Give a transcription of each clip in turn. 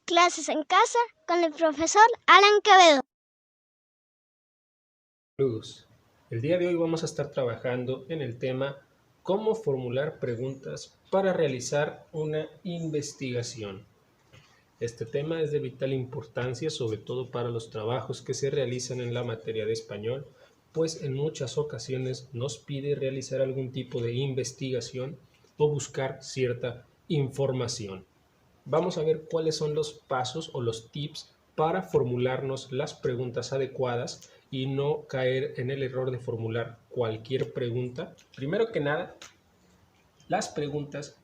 Clases en casa con el profesor Alan Quevedo. Saludos. El día de hoy vamos a estar trabajando en el tema cómo formular preguntas para realizar una investigación. Este tema es de vital importancia, sobre todo para los trabajos que se realizan en la materia de español, pues en muchas ocasiones nos pide realizar algún tipo de investigación o buscar cierta información. Vamos a ver cuáles son los pasos o los tips para formularnos las preguntas adecuadas y no caer en el error de formular cualquier pregunta. Primero que nada, las preguntas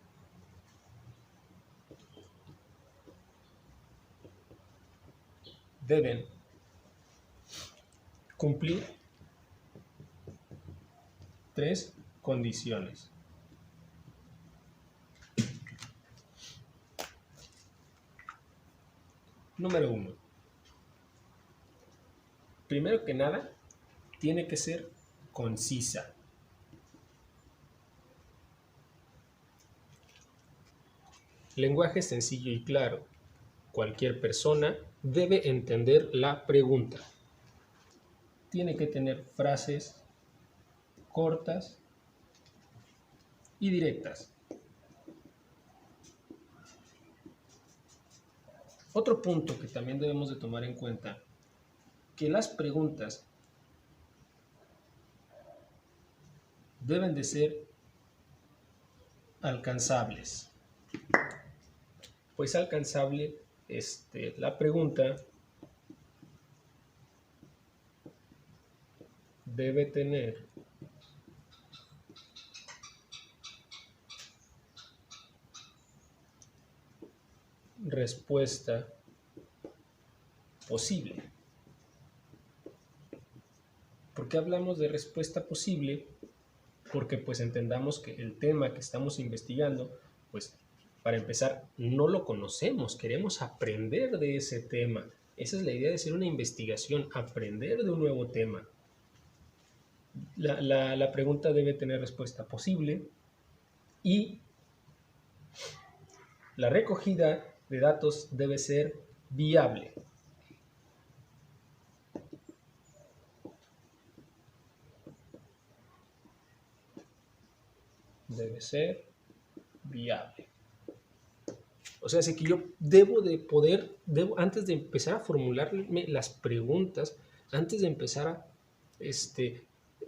deben cumplir tres condiciones. Número 1. Primero que nada, tiene que ser concisa. Lenguaje sencillo y claro. Cualquier persona debe entender la pregunta. Tiene que tener frases cortas y directas. Otro punto que también debemos de tomar en cuenta, que las preguntas deben de ser alcanzables. Pues alcanzable, la pregunta debe tener respuesta posible. ¿Por qué hablamos de respuesta posible? Porque pues entendamos que el tema que estamos investigando, pues para empezar, no lo conocemos, queremos aprender de ese tema. Esa es la idea de hacer una investigación, aprender de un nuevo tema. La pregunta debe tener respuesta posible y la recogida de datos debe ser viable. Debe ser viable. O sea, es que yo antes de empezar a formularme las preguntas, antes de empezar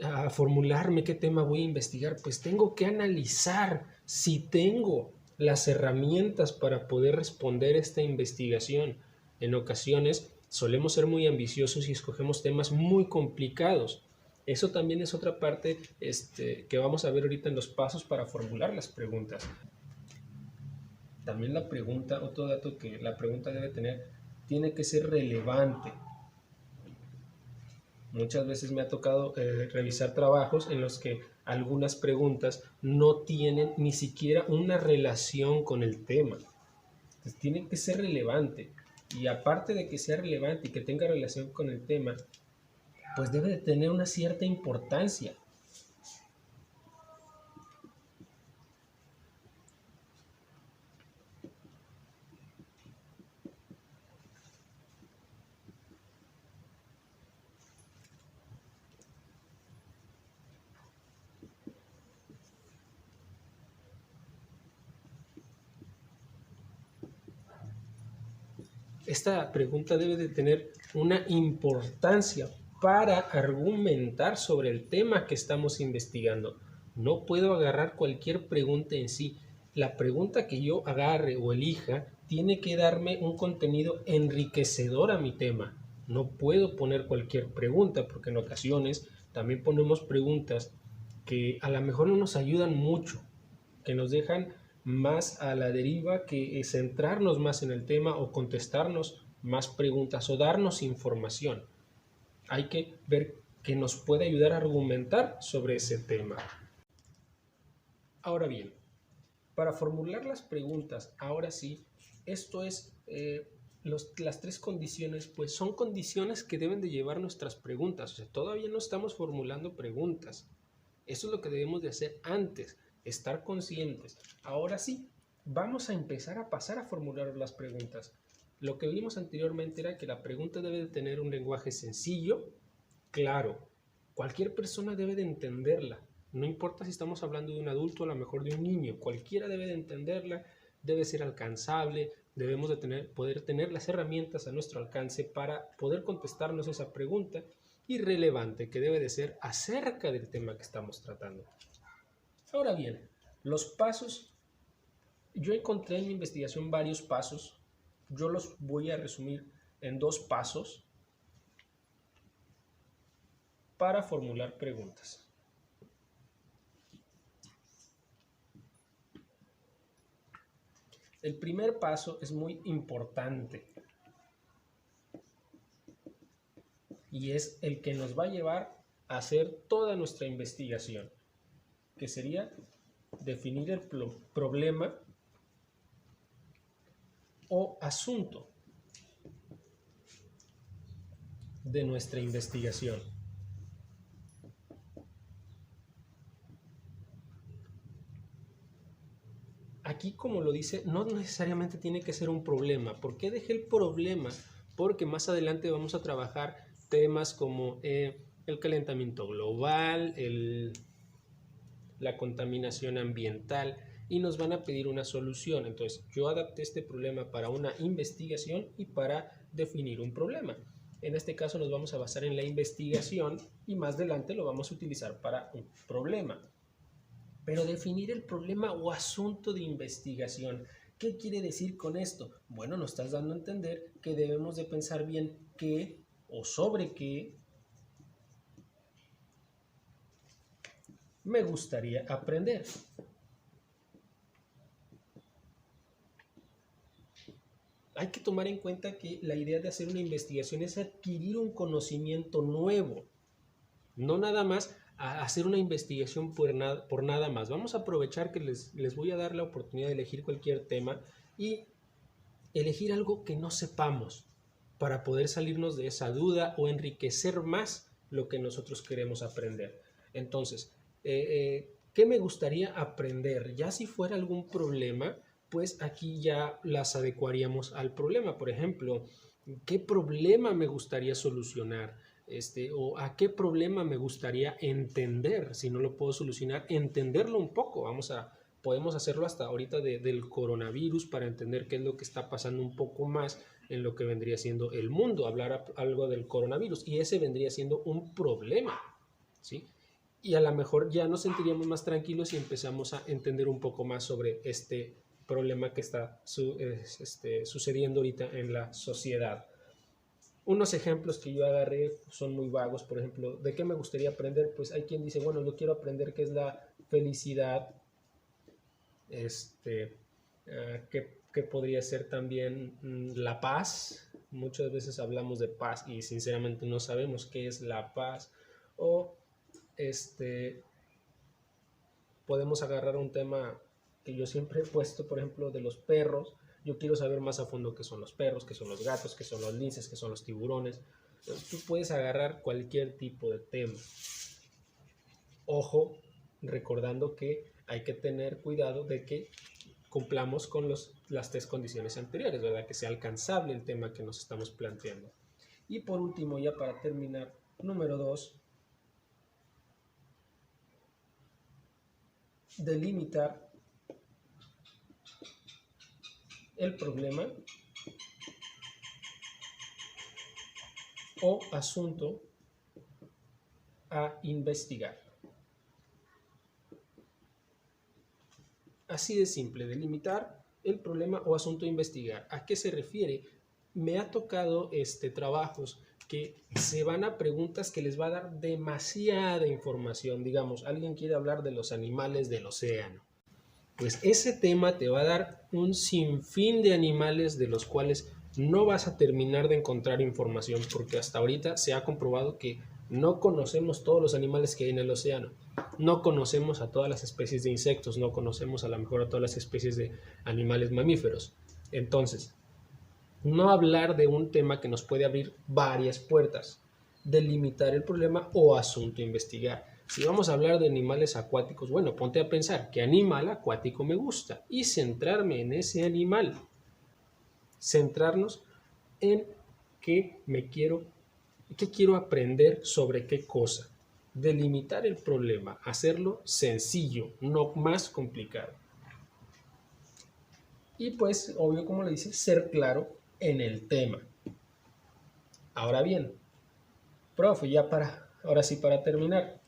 a formularme qué tema voy a investigar, pues tengo que analizar si tengo las herramientas para poder responder esta investigación. En ocasiones solemos ser muy ambiciosos y escogemos temas muy complicados. Eso también es otra parte que vamos a ver ahorita en los pasos para formular las preguntas. También la pregunta, otro dato que la pregunta debe tener, tiene que ser relevante. Muchas veces me ha tocado revisar trabajos en los que algunas preguntas no tienen ni siquiera una relación con el tema. Entonces, tiene que ser relevante. Y aparte de que sea relevante y que tenga relación con el tema, pues debe de tener una cierta importancia. Esta pregunta debe de tener una importancia para argumentar sobre el tema que estamos investigando. No puedo agarrar cualquier pregunta en sí. La pregunta que yo agarre o elija tiene que darme un contenido enriquecedor a mi tema. No puedo poner cualquier pregunta porque en ocasiones también ponemos preguntas que a lo mejor no nos ayudan mucho, que nos dejan más a la deriva que centrarnos más en el tema o contestarnos más preguntas o darnos información. Hay que ver que nos puede ayudar a argumentar sobre ese tema. Ahora bien, para formular las preguntas, ahora sí, esto es las tres condiciones, pues son condiciones que deben de llevar nuestras preguntas. O sea, todavía no estamos formulando preguntas. Eso es lo que debemos de hacer antes, estar conscientes. Ahora sí, vamos a empezar a pasar a formular las preguntas. Lo que vimos anteriormente era que la pregunta debe de tener un lenguaje sencillo, claro. Cualquier persona debe de entenderla. No importa si estamos hablando de un adulto o a lo mejor de un niño. Cualquiera debe de entenderla, debe ser alcanzable. Debemos de poder tener las herramientas a nuestro alcance para poder contestarnos esa pregunta irrelevante que debe de ser acerca del tema que estamos tratando. Ahora bien, los pasos. Yo encontré en mi investigación varios pasos. Yo los voy a resumir en 2 pasos para formular preguntas. El primer paso es muy importante y es el que nos va a llevar a hacer toda nuestra investigación, que sería definir el problema o asunto de nuestra investigación. Aquí, como lo dice, no necesariamente tiene que ser un problema. ¿Por qué dejé el problema? Porque más adelante vamos a trabajar temas como el calentamiento global, la contaminación ambiental, y nos van a pedir una solución. Entonces, yo adapté este problema para una investigación y para definir un problema. En este caso nos vamos a basar en la investigación y más adelante lo vamos a utilizar para un problema. Pero definir el problema o asunto de investigación, ¿qué quiere decir con esto? Bueno, nos estás dando a entender que debemos de pensar bien qué o sobre qué me gustaría aprender. Hay que tomar en cuenta que la idea de hacer una investigación es adquirir un conocimiento nuevo, no nada más a hacer una investigación por nada más. Vamos a aprovechar que les voy a dar la oportunidad de elegir cualquier tema y elegir algo que no sepamos para poder salirnos de esa duda o enriquecer más lo que nosotros queremos aprender. Entonces, ¿qué me gustaría aprender? Ya si fuera algún problema, pues aquí ya las adecuaríamos al problema. Por ejemplo, ¿qué problema me gustaría solucionar? O a qué problema me gustaría entender. Si no lo puedo solucionar, entenderlo un poco. Podemos hacerlo hasta ahorita del coronavirus para entender qué es lo que está pasando un poco más en lo que vendría siendo el mundo, hablar algo del coronavirus, y ese vendría siendo un problema, ¿sí? Y a lo mejor ya nos sentiríamos más tranquilos si empezamos a entender un poco más sobre este problema que está sucediendo ahorita en la sociedad. Unos ejemplos que yo agarré son muy vagos. Por ejemplo, ¿de qué me gustaría aprender? Pues hay quien dice, bueno, yo quiero aprender qué es la felicidad, que podría ser también la paz. Muchas veces hablamos de paz y sinceramente no sabemos qué es la paz. O podemos agarrar un tema que yo siempre he puesto, por ejemplo, de los perros. Yo quiero saber más a fondo qué son los perros, qué son los gatos, qué son los linces, qué son los tiburones. Entonces, tú puedes agarrar cualquier tipo de tema. Ojo, recordando que hay que tener cuidado de que cumplamos con las 3 condiciones anteriores, ¿verdad? Que sea alcanzable el tema que nos estamos planteando. Y por último, ya para terminar, número 2, delimitar el problema o asunto a investigar. Así de simple, delimitar el problema o asunto a investigar. ¿A qué se refiere? Me ha tocado trabajos que se van a preguntas que les va a dar demasiada información. Digamos, alguien quiere hablar de los animales del océano. Pues ese tema te va a dar un sinfín de animales de los cuales no vas a terminar de encontrar información, porque hasta ahorita se ha comprobado que no conocemos todos los animales que hay en el océano. No conocemos a todas las especies de insectos, no conocemos a lo mejor a todas las especies de animales mamíferos. Entonces, no hablar de un tema que nos puede abrir varias puertas, delimitar el problema o asunto a investigar. Si vamos a hablar de animales acuáticos, bueno, ponte a pensar qué animal acuático me gusta y centrarme en ese animal. Centrarnos en qué quiero aprender sobre qué cosa. Delimitar el problema, hacerlo sencillo, no más complicado. Y pues, obvio, como le dice, ser claro en el tema. Ahora bien, profe, ahora sí para terminar,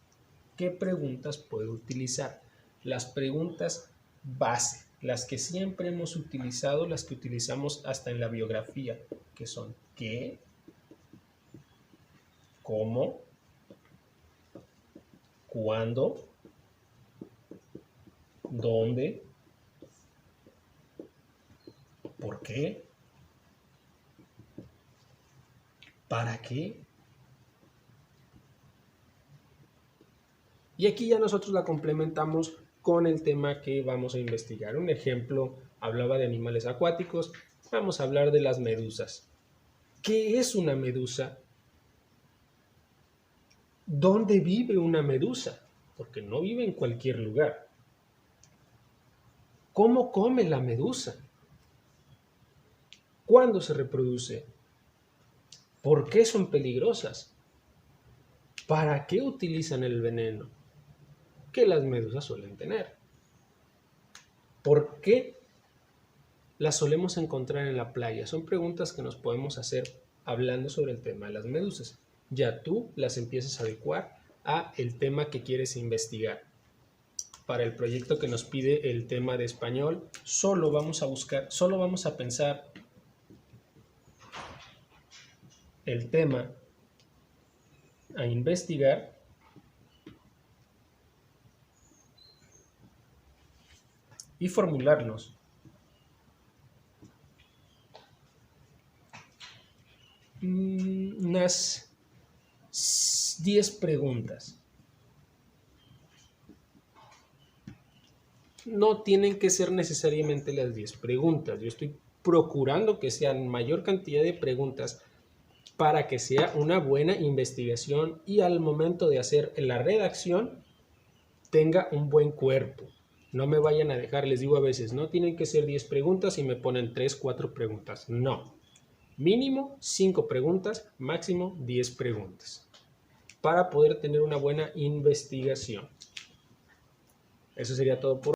¿qué preguntas puedo utilizar? Las preguntas base, las que siempre hemos utilizado, las que utilizamos hasta en la biografía, que son ¿qué? ¿Cómo? ¿Cuándo? ¿Dónde? ¿Por qué? ¿Para qué? Y aquí ya nosotros la complementamos con el tema que vamos a investigar. Un ejemplo, hablaba de animales acuáticos, vamos a hablar de las medusas. ¿Qué es una medusa? ¿Dónde vive una medusa? Porque no vive en cualquier lugar. ¿Cómo come la medusa? ¿Cuándo se reproduce? ¿Por qué son peligrosas? ¿Para qué utilizan el veneno que las medusas suelen tener? ¿Por qué las solemos encontrar en la playa? Son preguntas que nos podemos hacer hablando sobre el tema de las medusas. Ya tú las empiezas a adecuar a el tema que quieres investigar. Para el proyecto que nos pide el tema de español, solo vamos a pensar el tema a investigar y formularnos unas 10 preguntas. No tienen que ser necesariamente las 10 preguntas. Yo estoy procurando que sean mayor cantidad de preguntas para que sea una buena investigación y al momento de hacer la redacción tenga un buen cuerpo. No me vayan a dejar, les digo a veces, no tienen que ser 10 preguntas y me ponen 3, 4 preguntas. No. Mínimo 5 preguntas, máximo 10 preguntas para poder tener una buena investigación. Eso sería todo por